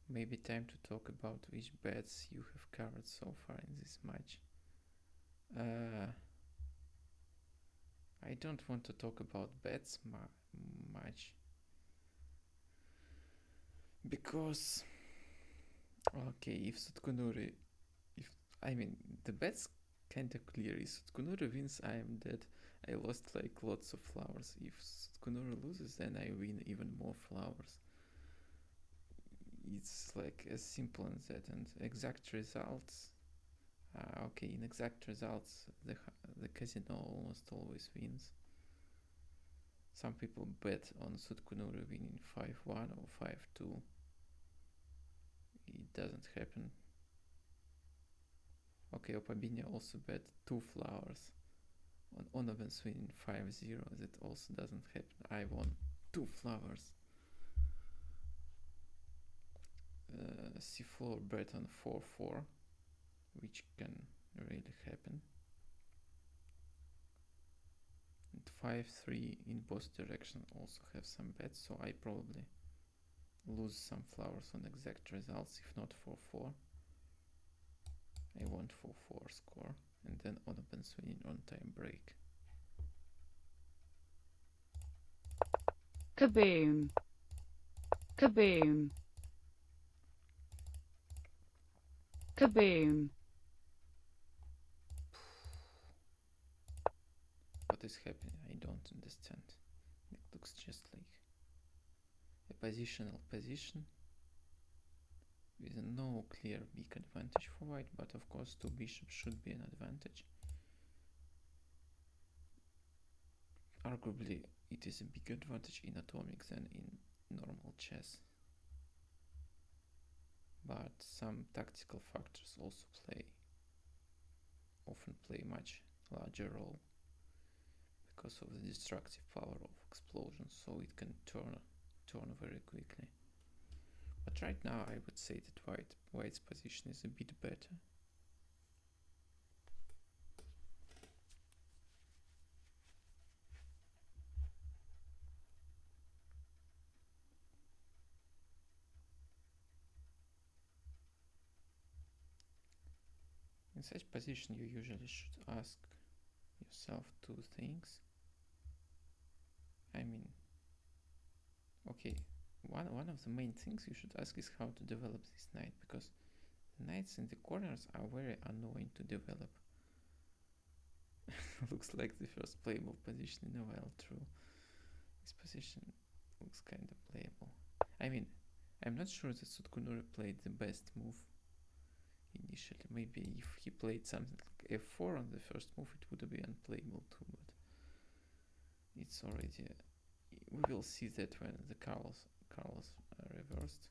Maybe time to talk about which bets you have covered so far in this match. I don't want to talk about bets much, because okay, if sutcunuri, the bet's kinda clear. If sutcunuri wins, I am dead. I lost like lots of flowers. If sutcunuri loses, then I win even more flowers. It's like as simple as that. And exact results, okay, in exact results the casino almost always wins. Some people bet on sutcunuri winning 5-1 or 5-2. It doesn't happen. Okay, Opabinia also bet 2 flowers On onubense winning 5-0, that also doesn't happen. I won 2 flowers. C4 bet on 4-4, which can really happen. And 5-3 in both directions also have some bets, so I probably lose some flowers on exact results, if not 4-4. I want 4-4 score, and then onubense winning on time break. Kaboom. Kaboom. Kaboom. What is happening? I don't understand. It looks just like a positional position with no clear big advantage for white, but of course 2 bishops should be an advantage. Arguably it is a big advantage in atomic than in normal chess. But some tactical factors also often play much larger role because of the destructive power of explosions, so it can turn very quickly. But right now I would say that white's position is a bit better. In such position you usually should ask yourself 2 things. I mean, okay, one of the main things you should ask is how to develop this knight, because the knights in the corners are very annoying to develop. Looks like the first playable position in a while, true. This position looks kind of playable. I mean, I'm not sure that Sutcunuri played the best move initially. Maybe if he played something like f4 on the first move, it would be unplayable too, but it's already... we will see that when the Carlos are reversed.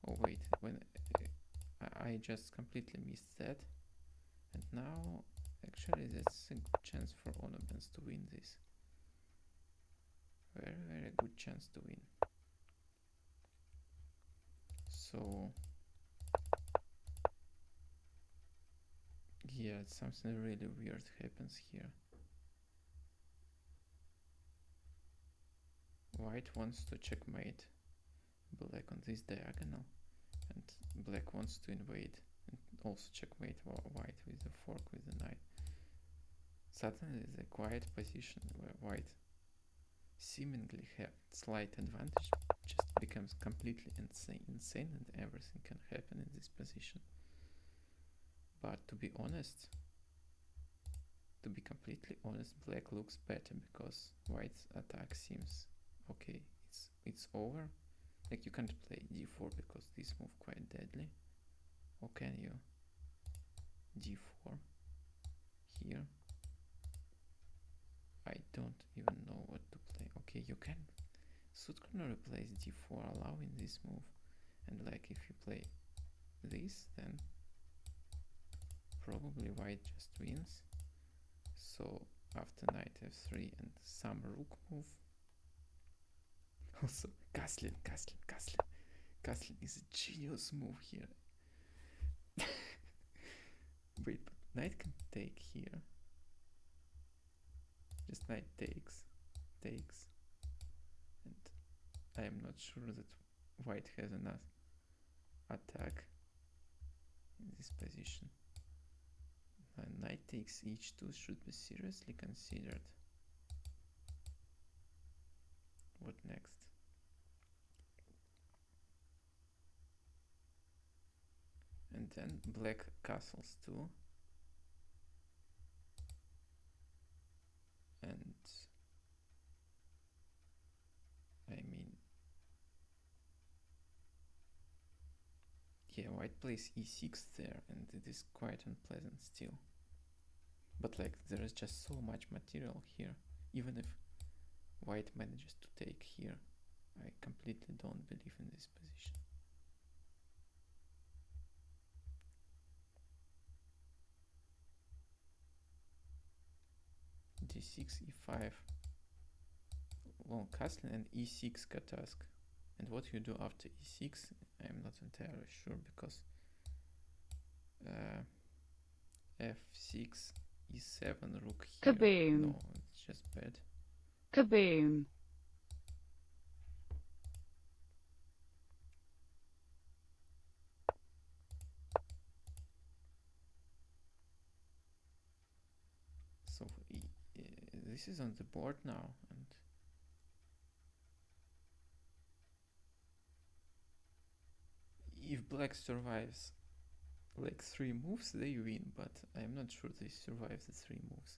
Oh wait, when I just completely missed that, and now actually that's a good chance for onubense to win this. Very good chance to win. So yeah, something really weird happens here. White wants to checkmate black on this diagonal, and black wants to invade and also checkmate white with the fork with the knight. Suddenly the quiet position where white seemingly had slight advantage just becomes completely insane, and everything can happen in this position. But to be completely honest, black looks better because white's attack seems okay. It's over. Like, you can't play d4 because this move quite deadly. Or can you? d4 here. I don't even know what to play. Okay, you can. Sutcunuri plays d4, allowing this move, and like if you play this, then probably white just wins. So after knight f3 and some rook move. Also, castling is a genius move here. Wait, but knight can take here. Just knight takes, and I am not sure that white has enough attack in this position. Knight takes h2 should be seriously considered. What next? And then black castles too. And I mean, yeah, white plays e6 there, and it is quite unpleasant still. But like, there is just so much material here. Even if white manages to take here, I completely don't believe in this position. c6, e5, long castling, and e6 katask. And what you do after e6, I'm not entirely sure, because f6, e7, rook here. Kaboom. No, it's just bad. Kaboom. So this is on the board now, and if black survives like 3 moves, they win, but I'm not sure they survive the 3 moves.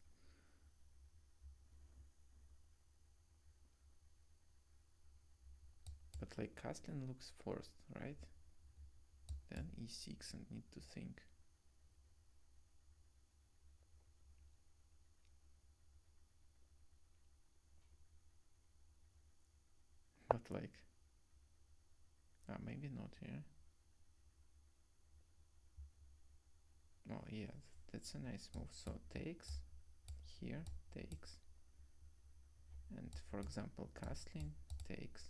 But like castling looks forced, right? Then e6 and need to think. But like, maybe not, yeah. Oh yeah, that's a nice move. So takes, here takes, and for example castling takes.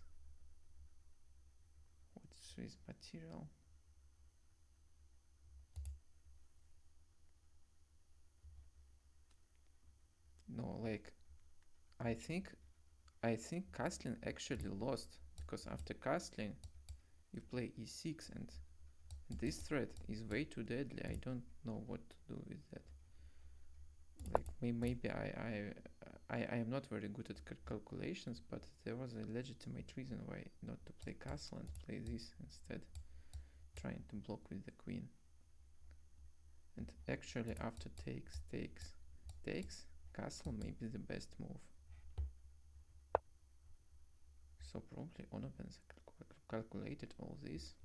What's his material? No, like I think castling actually lost, because after castling you play e6, and this threat is way too deadly. I don't know what to do with that. Like maybe I am not very good at calculations, but there was a legitimate reason why not to play castle and play this instead, trying to block with the queen. And actually after takes, castle may be the best move. So probably onubense calculated all this,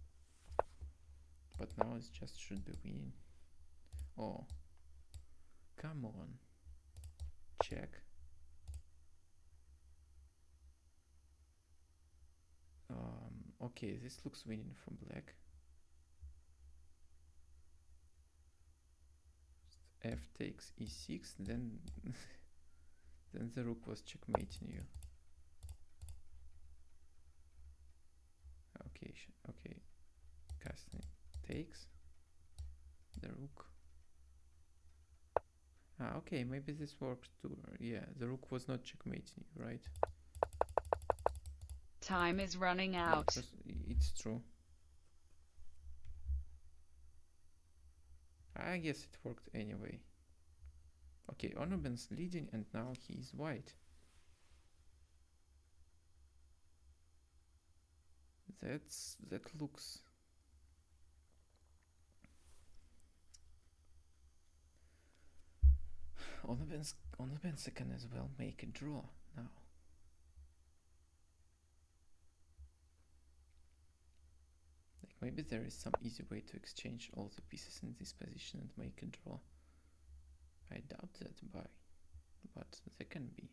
but now it just should be winning. Oh, come on, check. Okay, this looks winning for black. F takes e6, then then the rook was checkmating you. Okay, castling takes the rook. Okay, maybe this works too. Yeah, the rook was not checkmating you, right? Time is running out. Yeah, it's true. I guess it worked anyway. Okay, onubense leading, and now he is white. That looks... Onubense can as well make a draw now. Like maybe there is some easy way to exchange all the pieces in this position and make a draw. I doubt that, but there can be.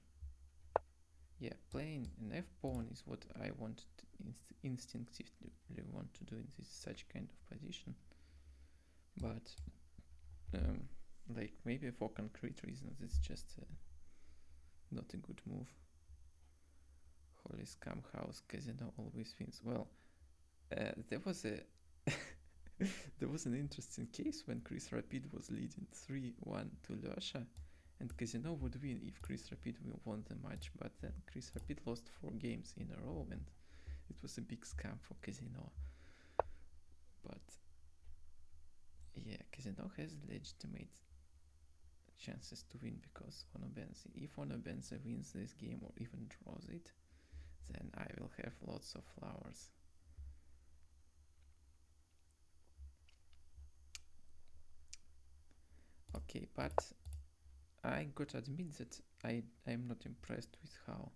Yeah, playing an f-pawn is what I want instinctively want to do in this such kind of position. But like maybe for concrete reasons it's just not a good move. Holy scam house, casino always wins. Well, there was a there was an interesting case when Chris Rapid was leading 3-1 to Lusha, and Casino would win if Chris Rapid won the match, but then Chris Rapid lost 4 games in a row, and it was a big scam for Casino. But yeah, Casino has legitimate chances to win, because if onubense wins this game or even draws it, then I will have lots of flowers. Okay, but I gotta admit that I'm not impressed with how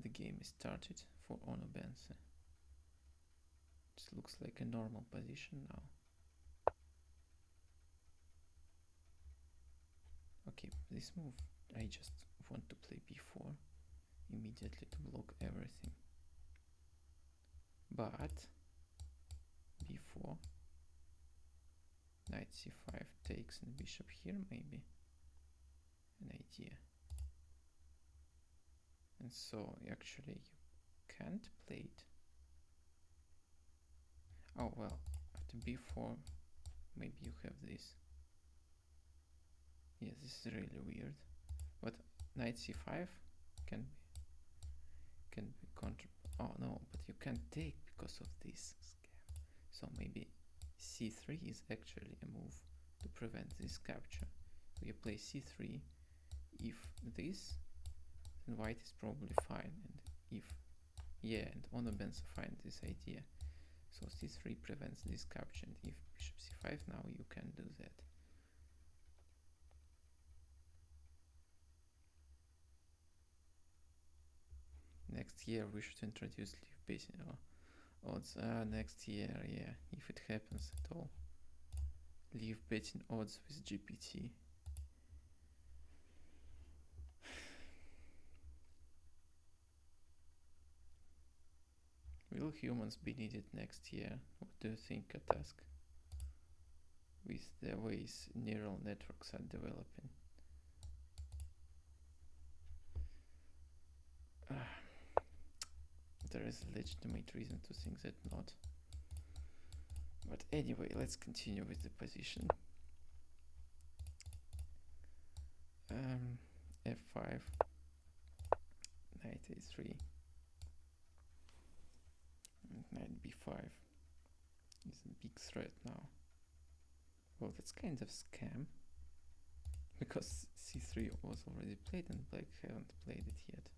the game is started for onubense. It looks like a normal position now. Okay, this move I just want to play b4 immediately to block everything. But b4, knight c5 takes, and bishop here maybe an idea. And so actually you can't play it. Oh well, after b4 maybe you have this. Yeah, this is really weird. But knight c5 can be contra. Oh no, but you can't take because of this scam. So maybe c3 is actually a move to prevent this capture. So you play c3. If this, then white is probably fine. And if, yeah, and onubense find this idea. So c3 prevents this capture, and if bishop c5 now you can do that. Next year we should introduce leaf basing odds. Next year, yeah, if it happens at all. Leaf betting odds with GPT. Will humans be needed next year? What do you think, Katask? With the ways neural networks are developing. There is a legitimate reason to think that not. But anyway, let's continue with the position. F5, knight a3, and knight b5 is a big threat now. Well, that's kind of scam, because c3 was already played and black haven't played it yet.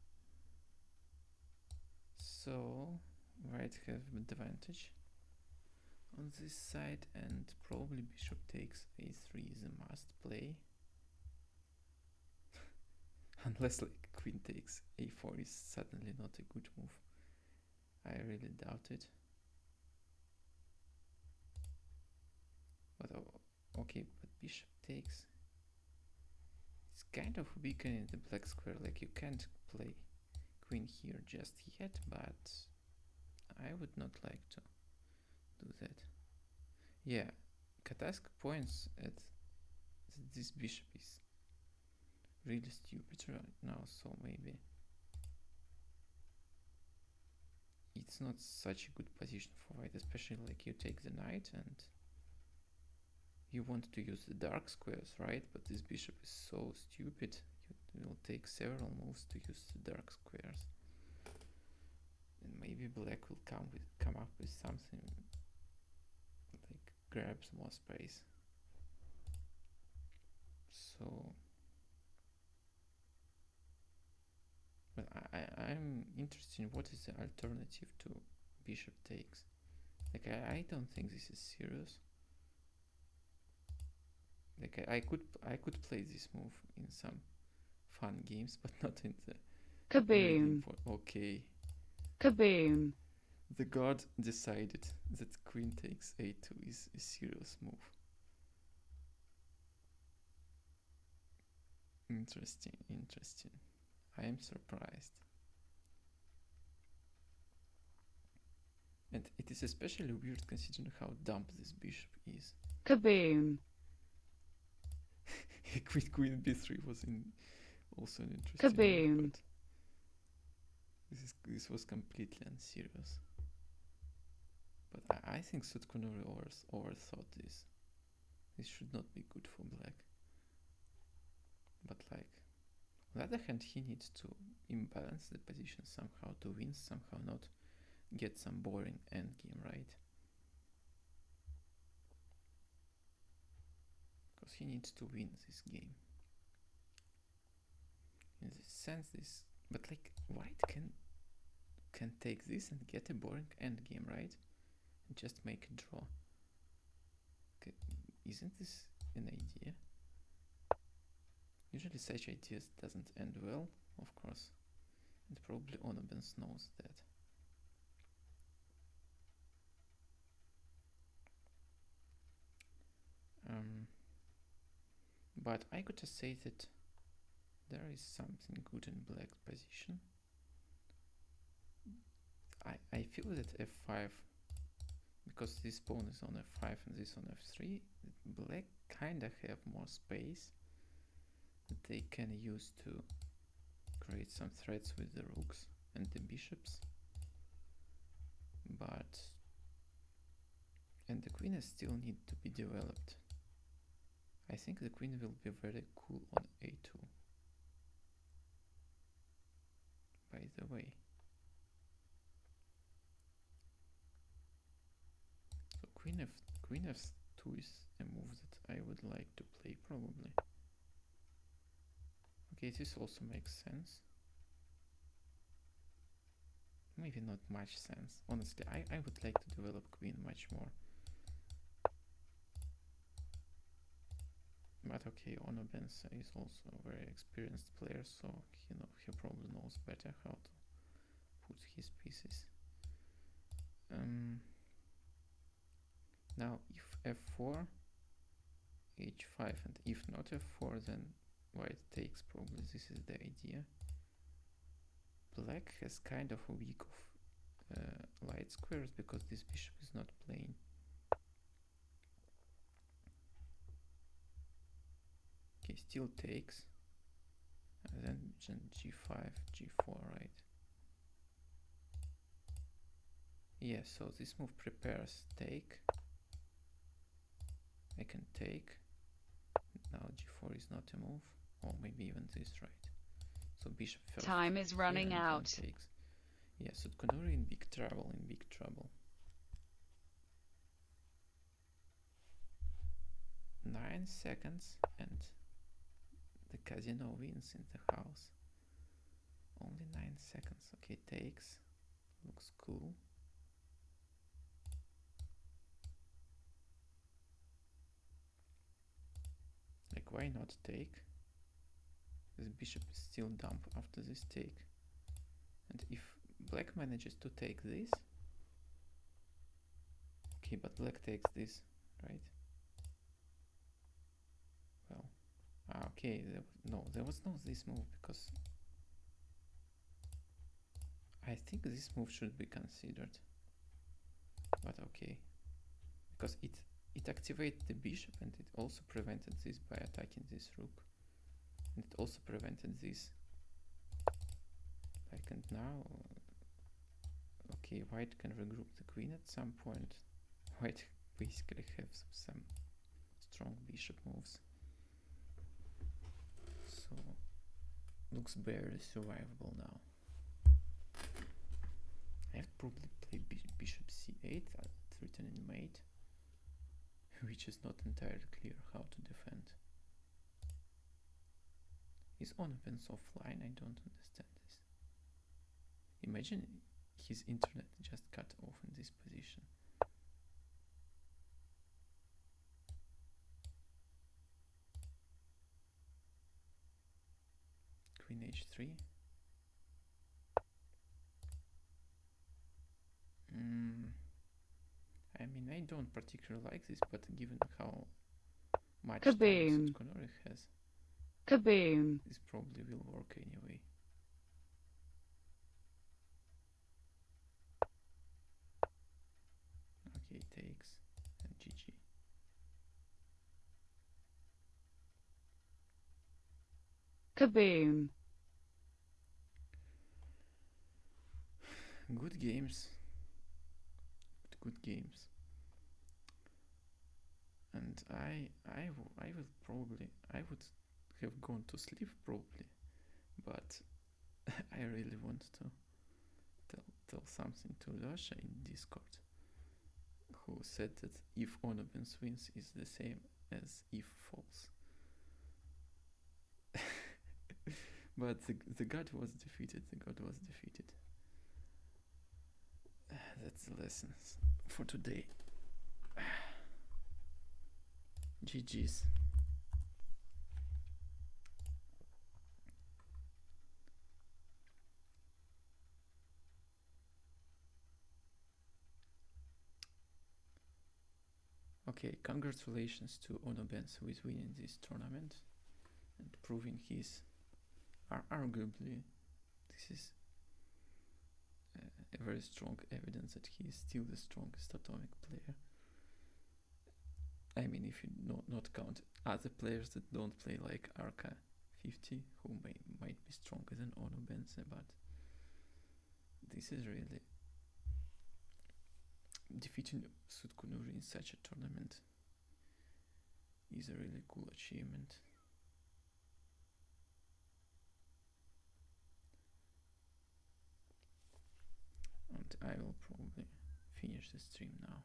So white have advantage on this side, and probably bishop takes a3 is a must play. Unless like queen takes a4 is suddenly not a good move. I really doubt it. But okay, but bishop takes. It's kind of weakening the black square. Like you can't play queen here just yet, but I would not like to do that. Yeah, Katask points at that this bishop is really stupid right now, so maybe it's not such a good position for white, especially like you take the knight and you want to use the dark squares, right? But this bishop is so stupid, you will take several moves to use the dark squares. And maybe black will come up with something like grabs more space. So but I'm interested in what is the alternative to bishop takes. Like I don't think this is serious. Like I could play this move in some fun games, but not in the Kaboom. Okay. Kaboom. The god decided that queen takes a2 is a serious move. Interesting, interesting. I am surprised. And it is especially weird considering how dumb this bishop is. Kaboom. Queen b3 was also an interesting Kaboom. move, but this was completely unserious. But I think Sutcunuri overthought this. This should not be good for black. But like, on the other hand, he needs to imbalance the position somehow to win, somehow not get some boring endgame, right? Because he needs to win this game. In this sense, but like white can take this and get a boring endgame, right? And just make a draw. Okay, isn't this an idea? Usually such ideas doesn't end well, of course, and probably onubense knows that. But I could just say that there is something good in black position. I feel that f5, because this pawn is on f5 and this on f3, black kinda have more space that they can use to create some threats with the rooks and the bishops. And the queen still need to be developed. I think the queen will be very cool on a2. By the way. So queen f2 is a move that I would like to play probably. Okay, this also makes sense. Maybe not much sense. Honestly, I would like to develop queen much more. But okay, onubense is also a very experienced player, so he probably knows better how to put his pieces. Now if f4, h5, and if not f4, then white takes probably. This is the idea. Black has kind of a week of light squares because this bishop is not playing. Okay, still takes. And then g5, g4, right? Yeah, so this move prepares take. I can take. Now g4 is not a move. Or maybe even this, right? So bishop first. Time is running out. Takes. Yeah, sutcunuri in big trouble, Nine seconds and the casino wins in the house. Only 9 seconds. Okay, takes. Looks cool. Like, why not take? This bishop is still dumb after this take. And if black manages to take this... Okay, but black takes this, right? Well, okay, there was no this move because I think this move should be considered. But okay, because it activated the bishop and it also prevented this by attacking this rook. And it also prevented this. Like, and now, okay, white can regroup the queen at some point. White basically has some strong bishop moves. So, looks barely survivable now. I have probably played bishop c8, written in mate, which is not entirely clear how to defend. Is onubense offline? I don't understand this. Imagine his internet just cut off in this position. Queen h3. I mean, I don't particularly like this, but given how much time sutcunuri has, Kaboom! This probably will work anyway. Okay, takes and GG. Kaboom! Good games. Good games. And I would have gone to sleep probably, but I really want to tell something to Dasha in Discord, who said that if onubense wins is the same as if false. But the god was defeated. That's the lessons for today. GG's. Okay, congratulations to onubense with winning this tournament and proving his arguably this is a very strong evidence that he is still the strongest atomic player. I mean, if you not count other players that don't play like Arca, 50 who might be stronger than onubense, but this is really defeating sutcunuri in such a tournament is a really cool achievement. And I will probably finish the stream now.